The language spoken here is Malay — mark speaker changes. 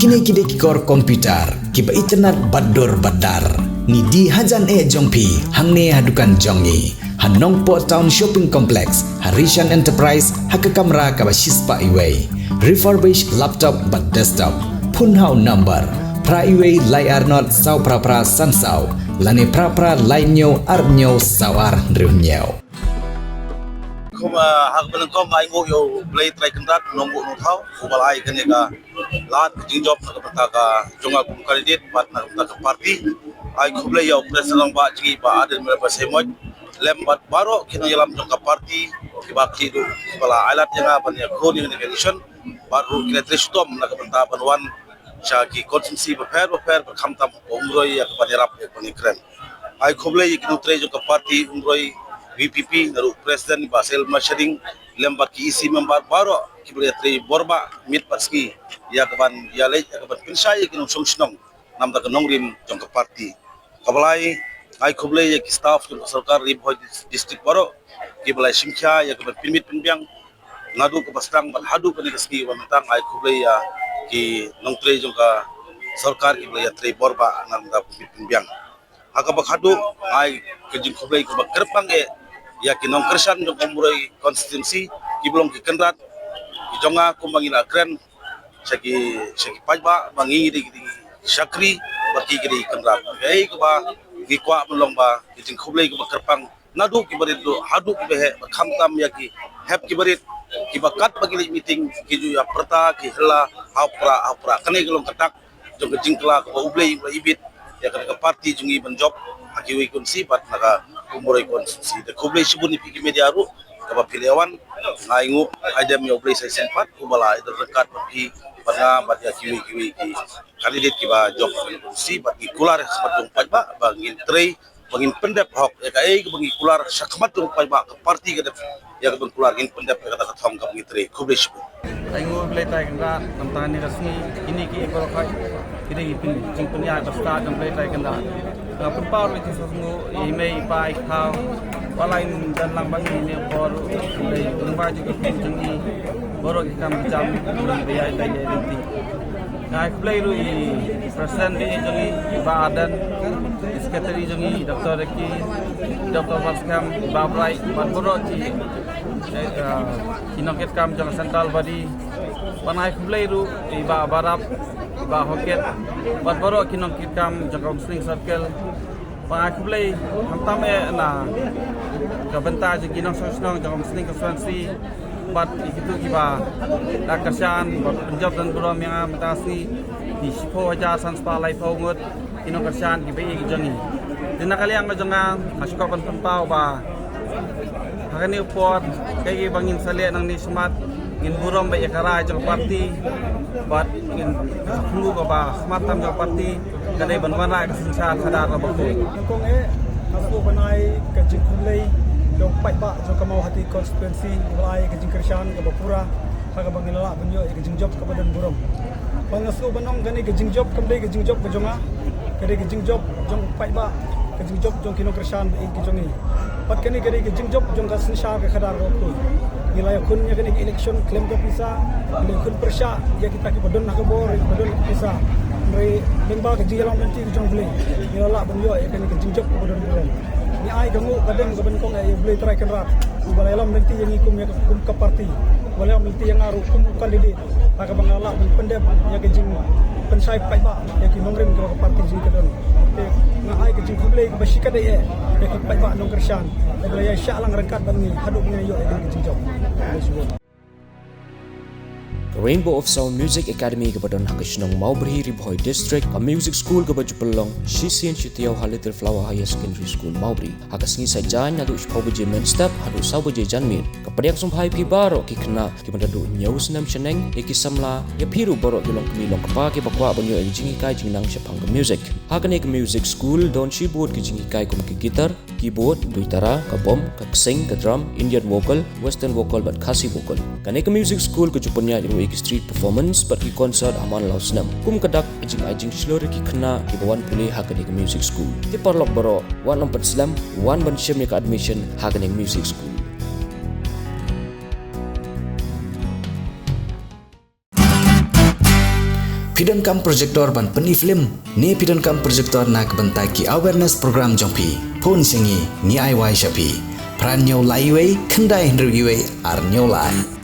Speaker 1: Kini kikor komputer, kiba internet bador badar. Ni di hajan jongpi, hangne hadukan jongi. Hanong Po Town Shopping Complex, Harishan Enterprise, haka kamera kaba shispa iway. Refurbished laptop but desktop. Punhau number. Pra iway layar not sau pra sansau. Lane pra lainyo arnyo sawar riunyo.
Speaker 2: Hak belengkong ai ngo yo play try kendak nombok no thau ubalai kan ka lat jingjop ka pataka jonga kum kandidat pat na ka parti ai khuble yo president ba ji ba adil mera pasemoj lembat baro kino yalam jonga parti kiba kidu bala alat yang ban ya khoni ni election baru kila tristom na ka panta banwan shaki konsumsi ba fer khamtam umroi ya ka panirap ni kren ai khuble kino tre jonga parti umroi VPP naru presiden Basel Masyading lembat ki isi member baro kibri tri borba mit paski ya kaban ya lej ya kaban pinsai ki nong sungsnong nam ta nong rim jong ka parti kabalai ai khuble ya ki staff jong sarkar ri bhoj district baro kibalai simkha ya kaban pinmit pinbyang ngadu ka bastang ban hadu pani kaski wantang ai khuble ya ki nong tre jong ka sarkar kibalai ya tri borba nam ta pinbyang hakabak hadu ai kejing khuble ka kerpang ya kinong kersan jong umuroi konstitusi kiblong ki kenrat ki jonga kumbangina kren saki pajba bangi di sakri baki ki kenrat ei ko ba ki kwa belong ba ki jing khublei ko kerpang nadu ki barit do hadu ki behe khamtam ya ki hep ki barit ki bakat bagi meeting ki ju ya perta ki hela hapra kane gelong ketak jong jing kla ko ublei ibit ya ka parti jungi banjob akiwi kunsi bat naga umurai konstitusi de kublai sibuni piki media ru kaba pilewan ngaingu aja mi oblai sai sempat kubala itu rekat bagi banga bat ya kiwi ki kandidat kiba job konstitusi bat ki kular semat dong pajba bangin trei bangin pendep hok ya kai bagi kular sakmat dong pajba ke parti ke ya ke kular gin pendep kata thong ka bagi trei kublai sibu
Speaker 3: aingu oblai tai kanda namtani rasmi ini ki ekor khai kini ipin jingpunya basta oblai tai kanda pun power itu semua email pai kau walain dan lambang ini por dari rumah juga kunjungi baru kita macam biaya daya nanti nah play lu presiden di jungi Iba Adan sekretari jungi Dr. Reki Dr. Vaskam Babrai baru di kinoket kam jangan sentral badi panai play lu Iba Barap Iba Hoket baru kinoket kam jangan sling circle Pak Kublai, hantam na kebentar je ginong sosnong jangan mesti konstitusi bat itu kiba nak kerjaan penjab dan buram yang mentasi di sipo aja sanspa lai paungut ginong kerjaan kiba jangi dina kali yang jangan masuk kon tempau ba hakani upor kay bangin sali nang ni smart ngin buram ba yakara jang parti bat ngin flu ba smart tam jang parti kadai banwana kesensan sadar ba ko
Speaker 4: kong nasu banai kajing kulai dong pai ba jo kamau hati konstituensi mulai kajing kershan ke bapura haga bangilala banyo kajing job ke badan buram pangasu banong gani kajing job kembali kajing job ke jonga kadai kajing job jong pai ba kajing job jong kino kershan ke jongi pat kani kadai kajing job jong ka sensa ke khadar ko nilai kun nya kani election claim ke pisa kun persya ya kita ki badon nak bor badon pisa Mari lembah kerja yang nanti kita boleh. Bila lah benda yang kena kerja job kepada orang. Ni ai kamu kadang kebenkong ai boleh try kenrat. Bila alam nanti yang ikum yang kum ke parti. Bila nanti yang aru kum kandidat. Maka bangala pendep yang kerja pensai pai ba yang ki nongrim ke parti jing kedon. Na ai kerja boleh ke basikat dia. Yang ki pai ba nong kersan. Bila ya insya Allah rengkat bangi haduk dengan yo yang kerja job.
Speaker 5: Rainbow of Sound Music Academy kepada Hangashnong Maubri Ribhoi District, a music school kepada Pelong, Shisian Shitiau Little Flower Higher Secondary School Maubri. Hagas ngi sajan adu Paubaje main step adu Saubaje janmir. Kepada yang sumpai pi baro ki kena ki mandadu nyau senam cheneng ya ki samla ya piru baro ki long kemi long kapa ki bakwa banyo ki jingi kai jingnang syapang ke music. Hagan ek music school don keyboard ki jingi kai kum ki gitar, keyboard, duitara, ka bom, ka sing, ka drum, Indian vocal, western vocal but khasi vocal. Kan ek music school ke jupunya ki street performance but ki concert aman lau senam kum kadak ajing slore ki kena ki bawan pulih hakan ek music school ti parlok baro wan lompat slam wan ban syem ek admission hakan ek music school.
Speaker 1: Pidon kam projector ban peni film ni pidon kam projector na kebentai ki awareness program jongpi phone singi ni ai wai shapi pran nyau lai wei kendai hendru ar nyau lai